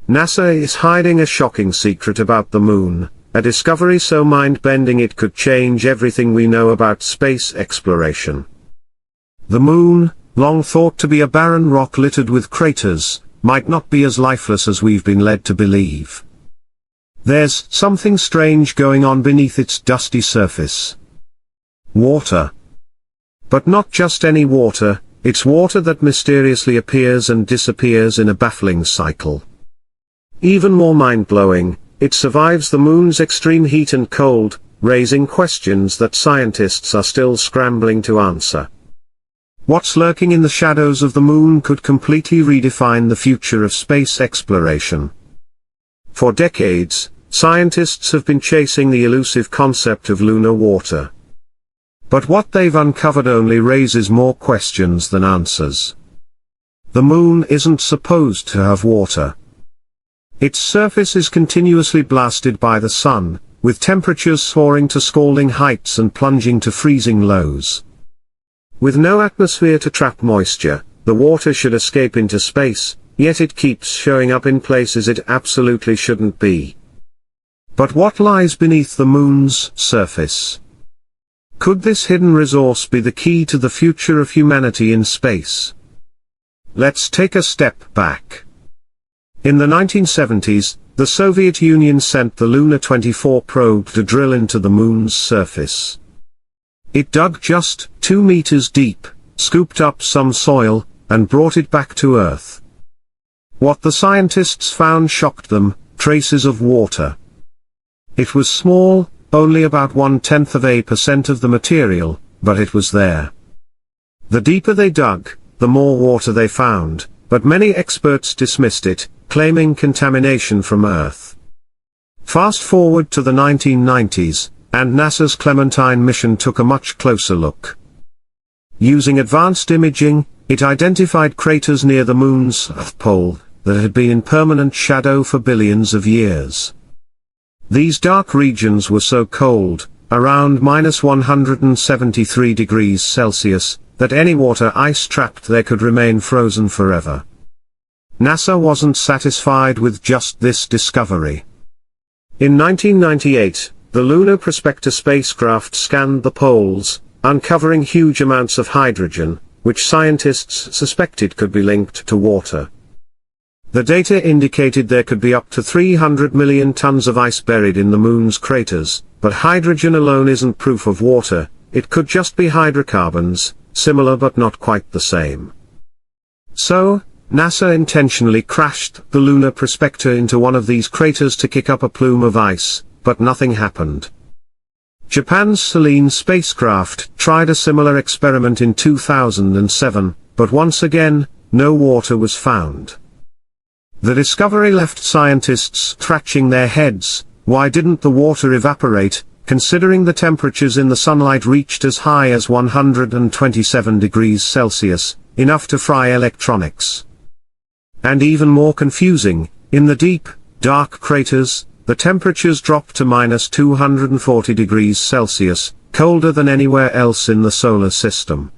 NASA is hiding a shocking secret about the moon, a discovery so mind-bending it could change everything we know about space exploration. The moon, long thought to be a barren rock littered with craters, might not be as lifeless as we've been led to believe. There's something strange going on beneath its dusty surface. Water. But not just any water, it's water that mysteriously appears and disappears in a baffling cycle. Even more mind-blowing, it survives the moon's extreme heat and cold, raising questions that scientists are still scrambling to answer. What's lurking in the shadows of the moon could completely redefine the future of space exploration. For decades, scientists have been chasing the elusive concept of lunar water. But what they've uncovered only raises more questions than answers. The moon isn't supposed to have water. Its surface is continuously blasted by the sun, with temperatures soaring to scalding heights and plunging to freezing lows. With no atmosphere to trap moisture, the water should escape into space, yet it keeps showing up in places it absolutely shouldn't be. But what lies beneath the moon's surface? Could this hidden resource be the key to the future of humanity in space? Let's take a step back. In the 1970s, the Soviet Union sent the Luna 24 probe to drill into the moon's surface. It dug just 2 meters deep, scooped up some soil, and brought it back to Earth. What the scientists found shocked them: traces of water. It was small, only about 0.1% of the material, but it was there. The deeper they dug, the more water they found, but many experts dismissed it, claiming contamination from Earth. Fast forward to the 1990s, and NASA's Clementine mission took a much closer look. Using advanced imaging, it identified craters near the moon's south pole that had been in permanent shadow for billions of years. These dark regions were so cold, around -173 degrees Celsius, that any water ice trapped there could remain frozen forever. NASA wasn't satisfied with just this discovery. In 1998, the Lunar Prospector spacecraft scanned the poles, uncovering huge amounts of hydrogen, which scientists suspected could be linked to water. The data indicated there could be up to 300 million tons of ice buried in the moon's craters, but hydrogen alone isn't proof of water. It could just be hydrocarbons, similar but not quite the same. So, NASA intentionally crashed the Lunar Prospector into one of these craters to kick up a plume of ice, but nothing happened. Japan's Selene spacecraft tried a similar experiment in 2007, but once again, no water was found. The discovery left scientists scratching their heads. Why didn't the water evaporate, considering the temperatures in the sunlight reached as high as 127 degrees Celsius, enough to fry electronics? And even more confusing, in the deep, dark craters, the temperatures dropped to -240 degrees Celsius, colder than anywhere else in the solar system.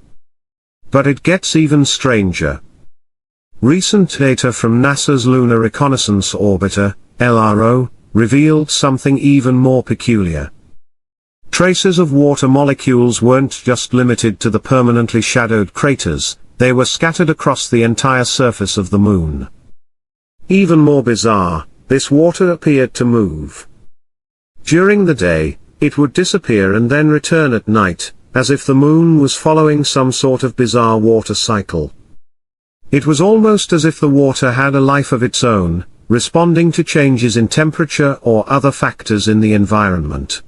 But it gets even stranger. Recent data from NASA's Lunar Reconnaissance Orbiter, LRO, revealed something even more peculiar. Traces of water molecules weren't just limited to the permanently shadowed craters, they were scattered across the entire surface of the moon. Even more bizarre, this water appeared to move. During the day, it would disappear and then return at night, as if the moon was following some sort of bizarre water cycle. It was almost as if the water had a life of its own, responding to changes in temperature or other factors in the environment.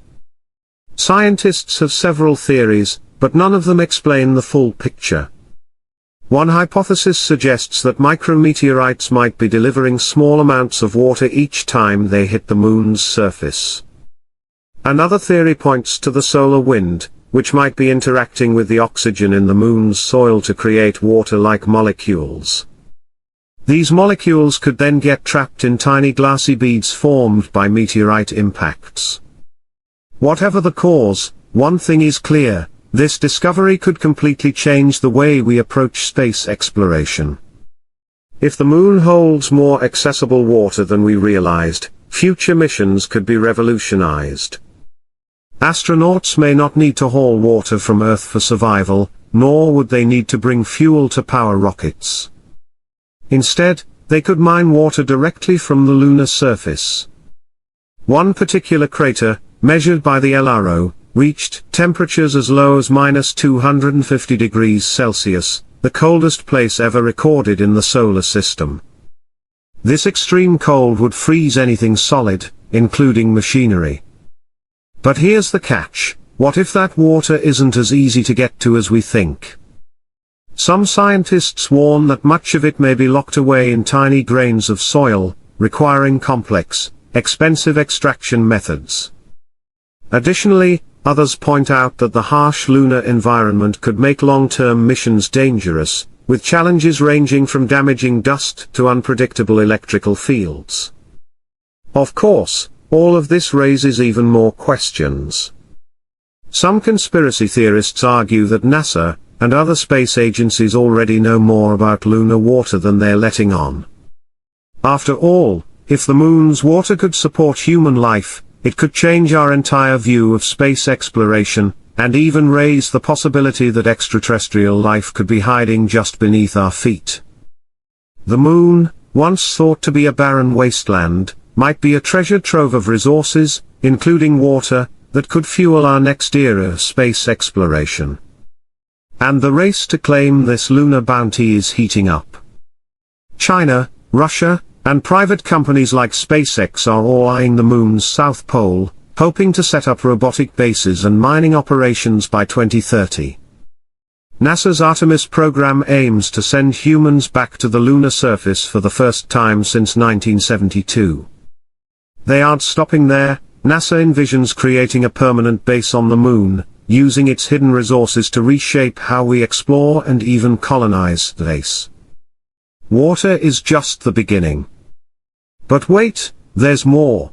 Scientists have several theories, but none of them explain the full picture. One hypothesis suggests that micrometeorites might be delivering small amounts of water each time they hit the moon's surface. Another theory points to the solar wind, which might be interacting with the oxygen in the moon's soil to create water-like molecules. These molecules could then get trapped in tiny glassy beads formed by meteorite impacts. Whatever the cause, one thing is clear: this discovery could completely change the way we approach space exploration. If the moon holds more accessible water than we realized, future missions could be revolutionized. Astronauts may not need to haul water from Earth for survival, nor would they need to bring fuel to power rockets. Instead, they could mine water directly from the lunar surface. One particular crater, measured by the LRO, reached temperatures as low as -250 degrees Celsius, the coldest place ever recorded in the solar system. This extreme cold would freeze anything solid, including machinery. But here's the catch: what if that water isn't as easy to get to as we think? Some scientists warn that much of it may be locked away in tiny grains of soil, requiring complex, expensive extraction methods. Additionally, others point out that the harsh lunar environment could make long-term missions dangerous, with challenges ranging from damaging dust to unpredictable electrical fields. Of course, all of this raises even more questions. Some conspiracy theorists argue that NASA and other space agencies already know more about lunar water than they're letting on. After all, if the moon's water could support human life, it could change our entire view of space exploration, and even raise the possibility that extraterrestrial life could be hiding just beneath our feet. The moon, once thought to be a barren wasteland, might be a treasure trove of resources, including water, that could fuel our next era of space exploration. And the race to claim this lunar bounty is heating up. China, Russia, and private companies like SpaceX are all eyeing the moon's south pole, hoping to set up robotic bases and mining operations by 2030. NASA's Artemis program aims to send humans back to the lunar surface for the first time since 1972. They aren't stopping there. NASA envisions creating a permanent base on the moon, using its hidden resources to reshape how we explore and even colonize space. Water is just the beginning. But wait, there's more.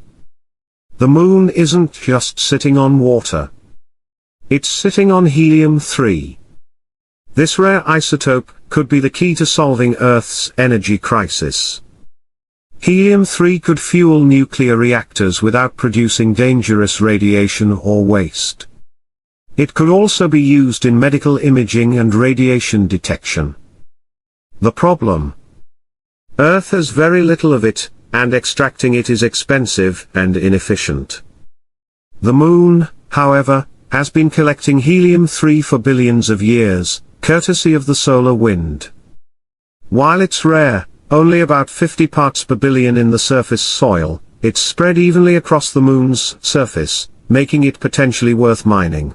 The moon isn't just sitting on water. It's sitting on helium-3. This rare isotope could be the key to solving Earth's energy crisis. Helium-3 could fuel nuclear reactors without producing dangerous radiation or waste. It could also be used in medical imaging and radiation detection. The problem? Earth has very little of it, and extracting it is expensive and inefficient. The moon, however, has been collecting helium-3 for billions of years, courtesy of the solar wind. While it's rare, only about 50 parts per billion in the surface soil, it's spread evenly across the moon's surface, making it potentially worth mining.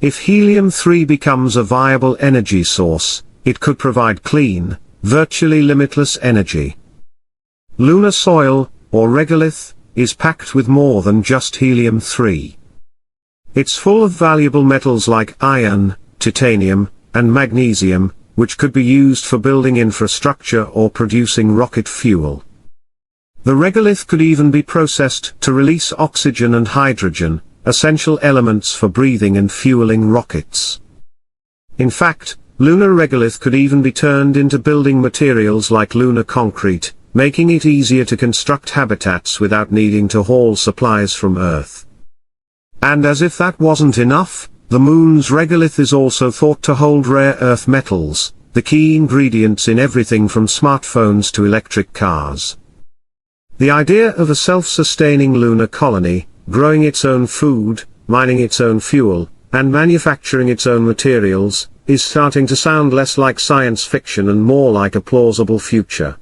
If helium-3 becomes a viable energy source, it could provide clean, virtually limitless energy. Lunar soil, or regolith, is packed with more than just helium-3. It's full of valuable metals like iron, titanium, and magnesium, which could be used for building infrastructure or producing rocket fuel. The regolith could even be processed to release oxygen and hydrogen, essential elements for breathing and fueling rockets. In fact, lunar regolith could even be turned into building materials like lunar concrete, making it easier to construct habitats without needing to haul supplies from Earth. And as if that wasn't enough, the moon's regolith is also thought to hold rare earth metals, the key ingredients in everything from smartphones to electric cars. The idea of a self-sustaining lunar colony, growing its own food, mining its own fuel, and manufacturing its own materials, is starting to sound less like science fiction and more like a plausible future.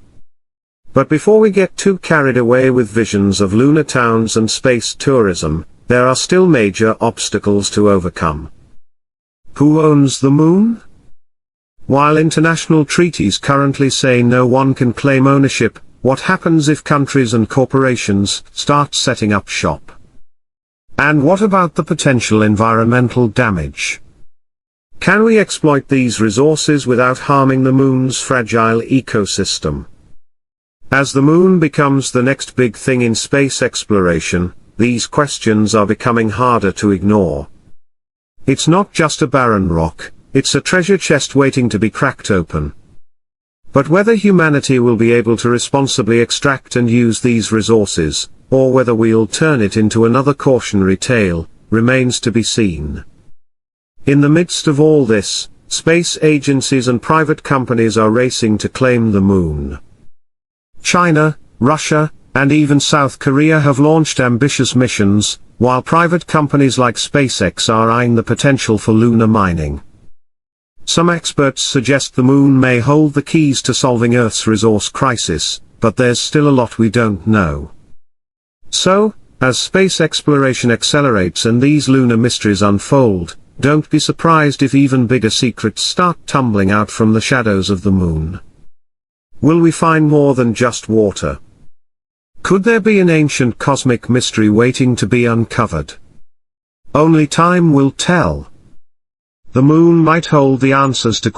But before we get too carried away with visions of lunar towns and space tourism, there are still major obstacles to overcome. Who owns the moon? While international treaties currently say no one can claim ownership, what happens if countries and corporations start setting up shop? And what about the potential environmental damage? Can we exploit these resources without harming the moon's fragile ecosystem? As the moon becomes the next big thing in space exploration, these questions are becoming harder to ignore. It's not just a barren rock, it's a treasure chest waiting to be cracked open. But whether humanity will be able to responsibly extract and use these resources, or whether we'll turn it into another cautionary tale, remains to be seen. In the midst of all this, space agencies and private companies are racing to claim the moon. China, Russia, and even South Korea have launched ambitious missions, while private companies like SpaceX are eyeing the potential for lunar mining. Some experts suggest the moon may hold the keys to solving Earth's resource crisis, but there's still a lot we don't know. So, as space exploration accelerates and these lunar mysteries unfold, don't be surprised if even bigger secrets start tumbling out from the shadows of the moon. Will we find more than just water? Could there be an ancient cosmic mystery waiting to be uncovered? Only time will tell. The moon might hold the answers to